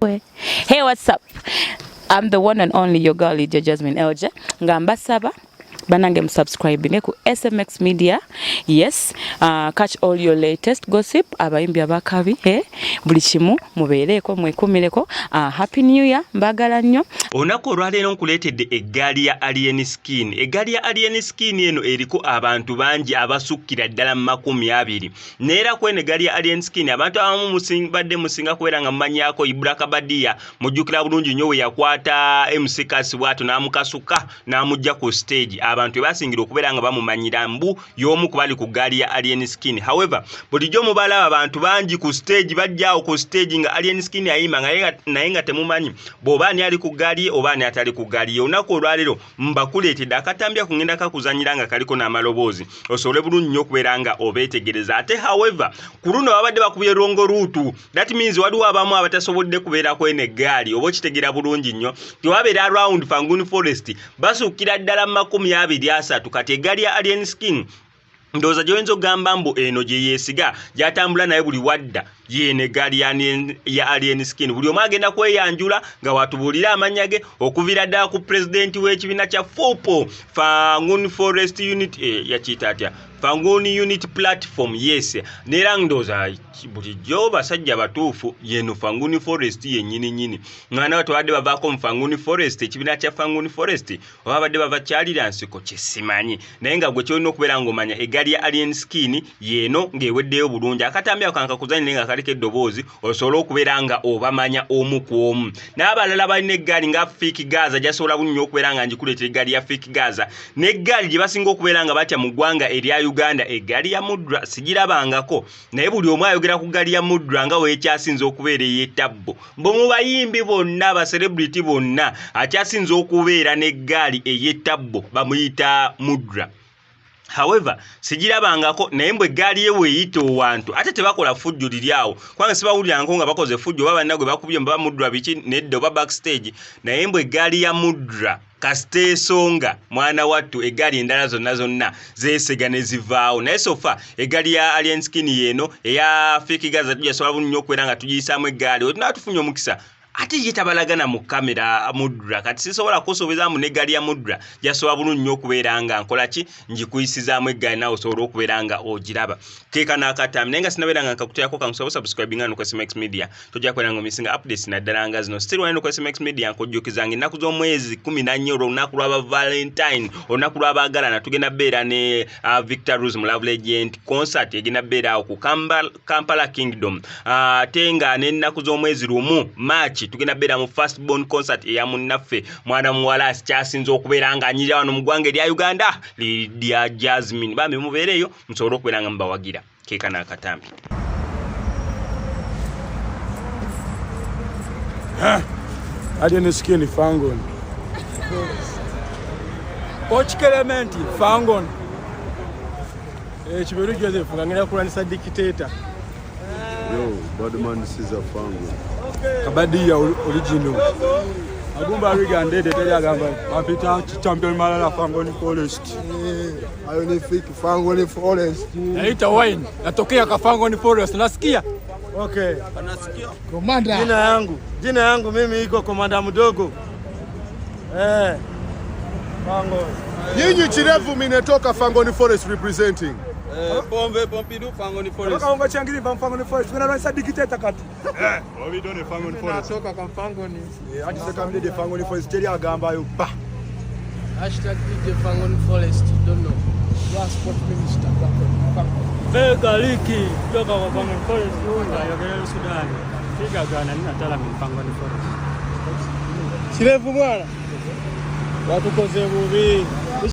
ABAKAMBWE. Hey, what's up? I'm the one and only your girl, Jasmine Elje. Ngamba saba. Banange subscribing ku SMX Media. Yes, catch all your latest gossip abayimbi abakabi buli kimu mubeereko mwekumireko. Happy New Year mbagala nnyo. Onako olwaleero nkuleetedde eggaali ya Alien Skin. Eggaali ya Alien Skin eno eriko abantu bangi abasukkira ddala 20. Neera kwene eggaali ya Alien Skin abantu abamu badde musinga kubeera nga mumanyako Ibra Kabadia mujjukira bulungi nnyo we yakwata MC Kasibwato n'amukasuka n'amujja ku stage. Abantu basingira okubeera nga bamumanyira mbu y'omu ku bali ku ggaali ya Alien Skin. However, bulijjo mubalaba abantu bangi ku stage bajjaawo ku stage nga Alien Skin ayima naye nga temumanyi bw'oba ani ali ku ggaali oba ani atali ku ggaali. Olunaku olwaleero mbakuleetedde akatambya kugenda kakuzanyira nga kaliko n'amaloboozi osobole bulungi nnyo okubeera nga obeetegereza. Ate however ku luno babadde bakubye rongo ruutu. That means waliwo abamu abatasobodde kubeera kwene eggaali oba okitegera bulungi nnyo tewabeera around Fanguni Forest basukkira ddala 23 kati eggaali ya Alien Skin ndoza joyinza ogamba mbu eno gye yeesiga gyatambula naye buli wadda yene eggaali ya Alien Skin buli omu agenda kweyanjula nga watubuulira amanya ge okuvira ddala ku pulezidenti w'ekibiina kya FOPO Fanguni Forest Unit yakiyita atya Fanguni Unit Platform. Yes, neera ndoza bulijjo basajja batuufu yeno Fanguni Forest yennyini nyini mwana batwadde bavaako mu Fanguni Forest ekibiina kya Fanguni Forest oba badde bava kyalira nsiko kyesimanyi naye nga gwe kyolina okubeera ng'omanya eggaali ya Alien Skin yeno ng'eweddeyo bulungi. Akatambya kanka kuzanyi nga kaliko eddoboozi osobola okubeera nga obamanya omu ku omu. N'abalala balina eggaali nga Fake Gaza gyasobola bunnyo okubeera nga njikuleetera eggaali ya Fake Gaza n'eggaali gye basinga okubeera nga batya mu ggwanga erya Uganda eggaali ya Mudra sigirabangako naye buli omu ayogera ku ggaali ya Mudra nga weekyasinza okubeera ey'ettabbo. Mbu mu bayimbi bonna ba celebrity bonna akyasinza okubeera n'eggaali ey'ettabbo bamuyita Mudra. However, sigirabangako naye mbwe eggaali ye weeyita owantu ate tebakola fujjo liri awo kubanga sibawulirangako nga bakoze fujjo oba bannagwe bakubye mba Mudra biki nedda oba backstage naye mbwe eggaali ya Mudra kasiteesonga mwana wattu eggaali endala zonna zeesiga ne zivaawo. Naye sofa eggaali ya Alien Skin yeno eya Fake Gaza tujasobola bunnyo okubeera nga tugiyisaamu eggaali tunatufunye omukisa ate ye tabalagana mu kamera Mudra kati sisobola kusobezaamu n'eggaali ya Mudra gyasobola bulungi nnyo okubeera nga nkola ki ngikuyisizaamu eggaali nawe osobola okubeera nga ogiraba. Keeka n'akatami naye nga sinabeera nga nkakuteerako kankusaba subscribe nga ku SMX Media tojja kubeera nga omisinga updates naddala nga zino. Still wano ku SMX Media nkojjukizanga ennaku z'omwezi 14 olunaku lw'aba Valentine olunaku lw'abaagalana tugenda beera ne Victor Rose mu Love Legend concert egenda beera awo ku Kampala Kingdom. Ate nga n'ennaku z'omwezi lumu March tugenda beera mu first born concert eya munnaffe mwana muwala kyasinza okubeera nga anyirira wano mu ggwanga erya Uganda lya Jasmine. Bambi mubeereyo musobole okubeera nga mubawagira. Keeka n'akatambi. Alien Skin Fanguni Coach Clement Fanguni Chiberu Joseph ngangena kulanisa dictator. Yo, Badman Caesar Fanguni Kabadia original. Agumba rigande tete agamba apita champion malala Fanguni Forest. Ayo Fake Fanguni Forest. Naita wine natokea ka Fanguni Forest nasikia. Okay. Anasikia. Komanda. Jina yangu mimi iko komanda mdogo. Fanguni. Nyinyi chirevu minetoka Fanguni Forest representing. Pombe Pompidu Fanguni Forest. Kaka changiri Fanguni Forest. Mwana ransa dictator kati. Obi done Fanguni Forest. Natoka kwa Fanguni. Hadi sasa mde Fanguni Forest teri agamba yo ba. #DJ Fanguni Forest, don't know. Transport Minister. Bega liki kutoka kwa Fanguni Forest ya Sudan. Figa gana ninatala Fanguni Forest. Chirevu mwana. Watu koze bubi.